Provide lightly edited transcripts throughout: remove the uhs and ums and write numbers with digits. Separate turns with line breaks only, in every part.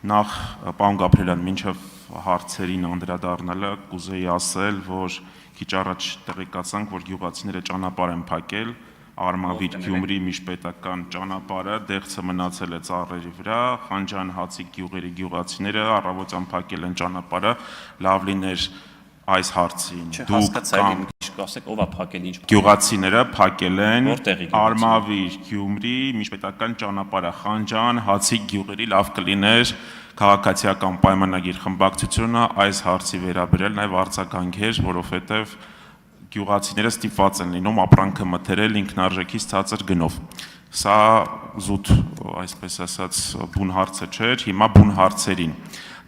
Նախ պարոն Գաբրելյան, մինչև հարցերին անդրադառնալը կուզեի ասել, որ քիչ առաջ տեղեկացանք, որ գյուղացիները ճանապարհ են փակել, Արմավիր Գյումրի միջպետական ճանապարհը դեղցը մնացել է ծառերի վրա, Խանջան Հացիկ գյուղերի գյուղացիները առավոտյան փակել են ճանապարհը, լավ լիներ այս հարցին դուք կամ
ով է փակել, ինչ
գյուղացիները փակել են Արմավիր Գյումրի միջպետական ճանապարհը, Խանջան Հացիկ գյուղերի, լավ կլիներ քաղաքացիական պայմանագիր խմբակցությունը այս հարցի վերաբերել նաև արձագանքեր, որովհետև գյուղացիները ստիպված են լինում ապրանքը մթերել ինքնարժեքից ցածր գնով։ Սա զուտ, այսպես ասած, բուն հարցը չէր, հիմա բուն հարցերին։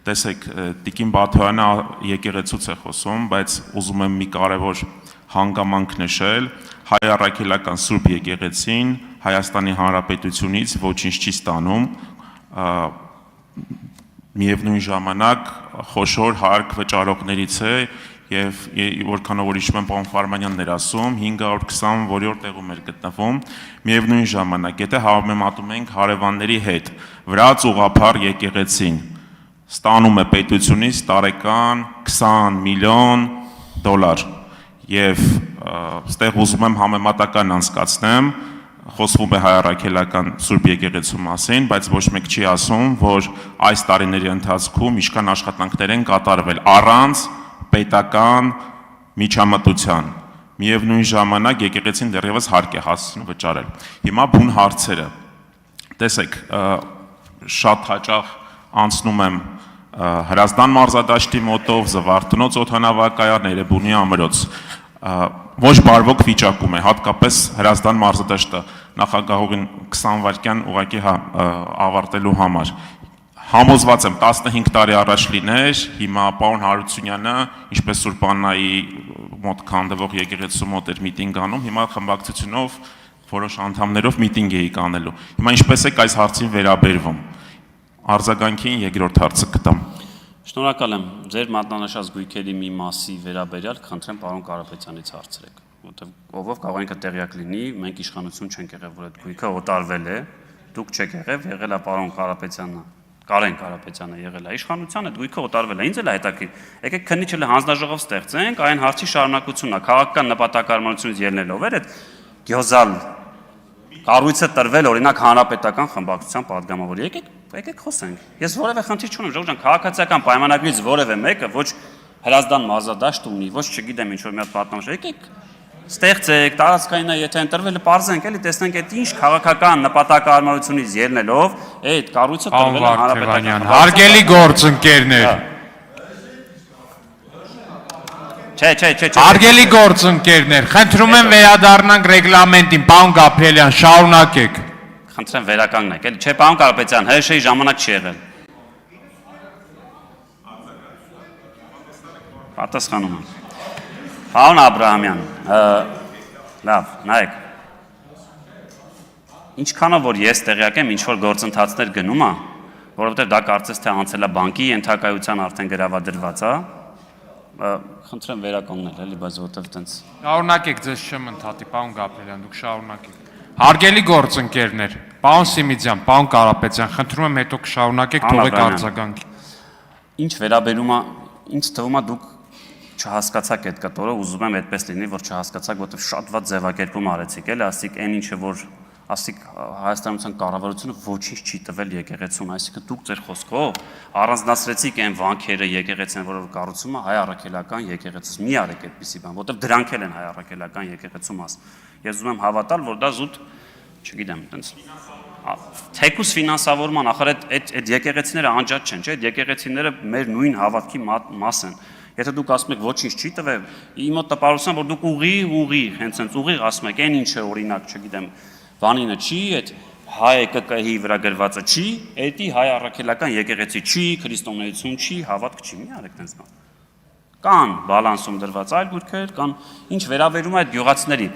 Տեսեք, Տիկին Բաթոյանը եկեղեցուց է խոսում, բայց ուզում եմ մի կարևոր հանգամանք նշել, հայ առաքելական Սուրբ եկեղեցին Հայաստանի Հանրապետությունից ոչինչ չի ստանում, միևնույն ժամանակ խոշոր հարկ վճարողներից է եւ որքանով որ հիշում եմ պարոն Ֆարմանյանն էր ասում 520 որի տեղում էր գտնվում միևնույն ժամանակ եթե համեմատում ենք հարևանների հետ վրաց ուղափառ եկեղեցին ստանում է պետությունից տարեկան 20 միլիոն դոլար եւ այստեղ ուզում եմ համեմատական անցկացնեմ խոսվում է հայ առաքելական Սուրբ եկեղեցու մասին, բայց ոչ մեկ չի ասում, որ այս տարիների ընթացքում ինչքան աշխատանքներ են կատարվել առանց պետական միջամտության։ Միևնույն ժամանակ եկեղեցին դեռևս հարկ է հասցնում վճարել։ Հիմա բուն հարցերը։ Տեսեք, շատ հաճախ անցնում եմ Հրազդան մարզադաշտի մոտով, Զվարթնոց օդանավակայան, Էրեբունի ամրոց։ Ոչ բարվոք վիճակում է, հատկապես Հրազդան մարզադաշտը նախագահողին 20 վայրկյան ուղղակի ավարտելու համար։ Համոզված եմ 15 տարի առաջ լիներ, հիմա պարոն Հարությունյանը, ինչպես Սուրբ Աննայի մոտ քանդվող եկեղեցու մոտ էր միտինգ անում, հիմա խմբակցությունով որոշ անդամներով միտինգ էի կանելու։ Հիմա ինչպես եք այս հարցին վերաբերվում։ Արձագանքին երկրորդ հարցը կտամ։
Շնորհակալ եմ։ Ձեր մատնանշած գույքերի մի մասի վերաբերյալ խնդրեմ պարոն Կարապետյանից հարցրեք, որովհետև ով կարող ենք տեղյակ լինի, մենք իշխանություն չենք եղել, որ այդ գույքը օտարվել է, դուք չեք եղել է պարոն Կարապետյանը, Կարեն Կարապետյանը եղել է իշխանության, այդ գույքը օտարվել է, ինձ էլ է հետաքրքիր։ Եկեք քննիչը հանձնաժողով ստեղծենք, այն հարցի շարունակությունն է, քաղաքական նպատակարարությունից ելնելով էր այդ գյոզալ կառույցը տրվել օրինակ հանրապետական խմբակցության падգամավոր։ Եկեք խոսենք։ Ես որևէ խնդիր չունեմ, Ժողովուրդ ջան, քաղաքացիական պայմանագրից որևէ մեկը ոչ Հրազդան մարզադաշտ ունի, ոչ չգիտեմ ինչ որ մի հատ պատմաշ։ Եկեք ստեղծեք, տարածքայինը եթե ընտրվել է, parzենք էլի, տեսնենք այդ ինչ քաղաքական նպատակարարությունից ելնելով այդ կառույցը տրվել է հանրապետական։
Հարգելի գործընկերներ։
Չէ։
Հարգելի գործընկերներ, խնդրում եմ վերադառնանք ռեգլամենտին, պարոն Գաբրելյան, շարունակեք։
Խնդրեմ վերականգնեք, էլի չէ, պարոն Կարապետյան, ՀՇ-ի ժամանակ չի եղել։ Պատասխանում եմ։ Պարոն Աբրահամյան, լավ, նայեք։ Ինչքանով որ ես տեղյակ եմ, ինչ որ գործընթացներ գնում է, որովհետև դա կարծես թե անցել է բանկի ենթակայության արդեն գրավադրված է, խնդրեմ վերականգնել, էլի, բայց որտեվ տենց։
Շարունակեք, ձեզ չեմ ընդհատի, պարոն Գաբրելյան, դուք շարունակեք։ Հարգելի գործընկերներ, պարոն Սիմիձյան, պարոն Կարապետյան, խնդրում եմ հետո կշարունակեք, թողեք արձագանքի։
Ինչ վերաբերում է, ինձ թվում է դուք չհասկացաք այդ կտորը, ուզում եմ այդպես լինի, որ չհասկացաք, որովհետև շատ վատ ձևակերպում արեցիք, էլի, ասիկ այն ինչը որ ասիկ Հայաստանության կառավարությունը ոչինչ չի տվել եկեղեցուն, այսինքն դուք ձեր խոսքով առանձնացրեցիք այն վանքերը եկեղեցին, որով կառուցում է հայ առաքելական եկեղեցուց։ Մի արեք այդպիսի բան, որովհետև դրանք են հայ առաքելական եկեղեցու մաս։ Ես ուզում եմ հավատալ, որ դա զուտ, չգիտեմ, այտենց թեկուս ֆինանսավորման, ախր այդ եկեղեցիները անջատ չեն, չէ՞, այդ եկեղեցիները մեր նույն հավատքի մաս են։ Եթե դուք ասում եք ոչինչ չի տվել, իմ մոտ տպարության, որ դուք ուղի, հենց հենց ուղիղ ասում եք, այն ինչը օրինակ, չգիտեմ, բանինը չի, այդ հայ ԿԿՀ-ի վրա գրվածը չի, էդի հայ առաքելական եկեղեցի չի, քրիստոնեություն չի, հավատք չի, մի արեք տենց բան։ Կան բալանսում դրված այլ գույքեր, կան ինչ վերաբերում է այդ գյուղացիների։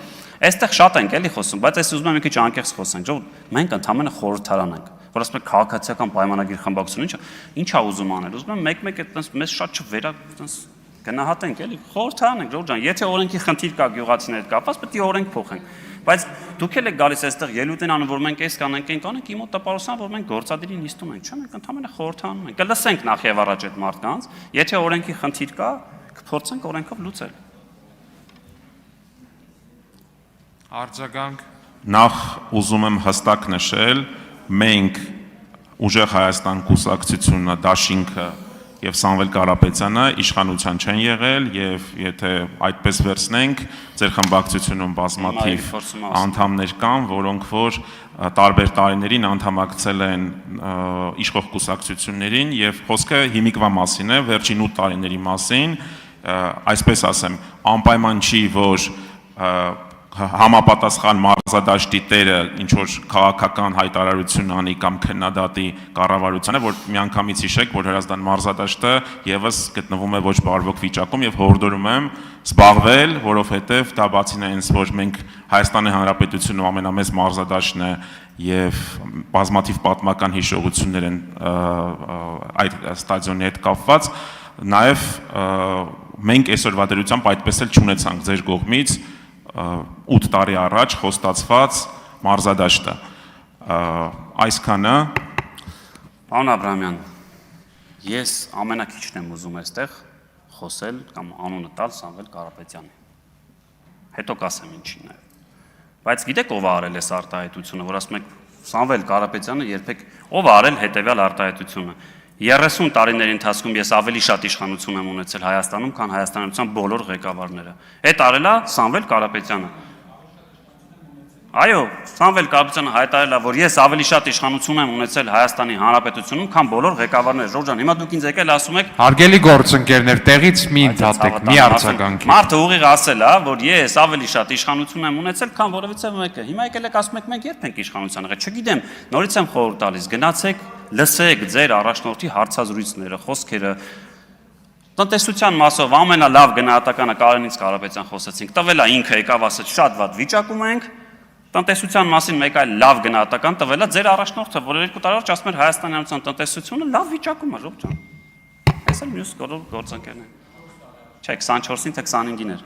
Այստեղ շատ ենք էլի խոսում, բայց ես ուզում եմ մի քիչ անկեղծ խոսենք, ժողովուրդ, մենք ընդհանրապես խորհրդարան ենք, որ ասում եք քաղաքացիական պայմանագիր խմբակցությունը ինչ է ուզում անել, ուզում եմ մեկ-մեկ այդպես մեզ շատ գնահատենք էլի, խորհրդարան ենք, ժողովուրդ ջան, եթե օրենքի խնդիր կա գյուղացիների հետ կապված, պետք է օրենք փոխենք։ Բայց դուք էլ եք գալիս այստեղ ելույթ են անում, որ մենք այս կանենք, իմ մոտ տպարության, որ մենք գործադիրին նիստում ենք, չէ՞, մենք ընդհանրապես խորհրդանում ենք։ Կլսենք նախ եւ առաջ այդ մարդկանց, եթե օրենքի խնդիր կա, կփորձենք օրենքով լուծել։
Արձագանք։
Նախ ուզում եմ հստակ նշել, մենք Ուժեղ Հայաստան կուսակցությունը, Դաշինքը եւ Սամվել Կարապետյանը իշխանության չեն եղել եւ եթե այդպես վերցնենք, ձեր խմբակցությունում բազմաթիվ անդամներ կան, որոնք որ տարբեր տարիներին անդամակցել են իշխող կուսակցություններին եւ խոսքը հիմիկվա մասին է, վերջին 8 տարիների մասին, այսպես ասեմ, անպայման չի, որ համապատասխան մարզադաշտի տերը ինչ որ քաղաքական հայտարարություն անի կամ քննադատի կառավարությանը, որ միանգամից հիշեք, որ Հրազդան մարզադաշտը եւս գտնվում է ոչ բարվոք վիճակում եւ հորդորում եմ զբաղվել, որովհետեւ դա բացին այնց, որ մենք Հայաստանի Հանրապետությունում ամենամեծ մարզադաշտն է եւ բազմաթիվ պատմական հիշողություններ են այդ ստադիոնի հետ կապված, նաեւ մենք այսօրվա դրությամբ այդպես էլ չունեցանք ձեր կողմից 8 տարի առաջ խոստացված մարզադաշտը այսքանը
Պարոն Աբրահամյան, ես ամենակիչն եմ ուզում այստեղ խոսել կամ անունը տալ Սամվել Կարապետյանի։ Հետո կասեմ ինչին է։ Բայց գիտեք ով է արել այս արտահայտությունը, որ ասում եք Սամվել Կարապետյանը երբեք ով է արել հետևյալ արտահայտությունը։ 30 տարիների ընթացքում ես ավելի շատ իշխանություն եմ ունեցել Հայաստանում, քան Հայաստանության բոլոր ղեկավարները։ Այդ արել է Սամվել Կարապետյանը։ Այո, Սամվել Կարապետյանը հայտարարել է, որ ես ավելի շատ իշխանություն եմ ունեցել Հայաստանի Հանրապետությունում, քան բոլոր ղեկավարները։ Ժորժ ջան, հիմա դուք ինձ եկել ասում եք
Հարգելի գործընկերներ, տեղից մի ընդհատեք, մի արձագանքի։
Մարդը ուղիղ ասել է, որ ես ավելի շատ իշխանություն եմ ունեցել, քան որևիցե մեկը։ Հիմա եկել եք ասում եք մենք երբ ենք իշխանության եղել։ Չգիտեմ, նորից եմ խորհուրդ տալիս, գնացեք, լսեք ձեր առաջնորդի հարցազրույցները, խոսքերը։ Տնտեսության մասով ամենալավ գնահատականը Կարենից Կարապետյան խոսեցինք։ Տվել է ինքը եկավ ասեց շատ վատ վիճակում ենք։ Տնտեսության մասին մեկ այլ լավ գնահատական տվել է ձեր առաջնորդը, որ 2 տարի առաջ ասում էր Հայաստանի Հանրապետության տնտեսությունը լավ վիճակում է, Ժողովուրդ ջան։ Այս էլ մյուս գործընկերն է։ Չէ, 24-ին թե 25-ին էր։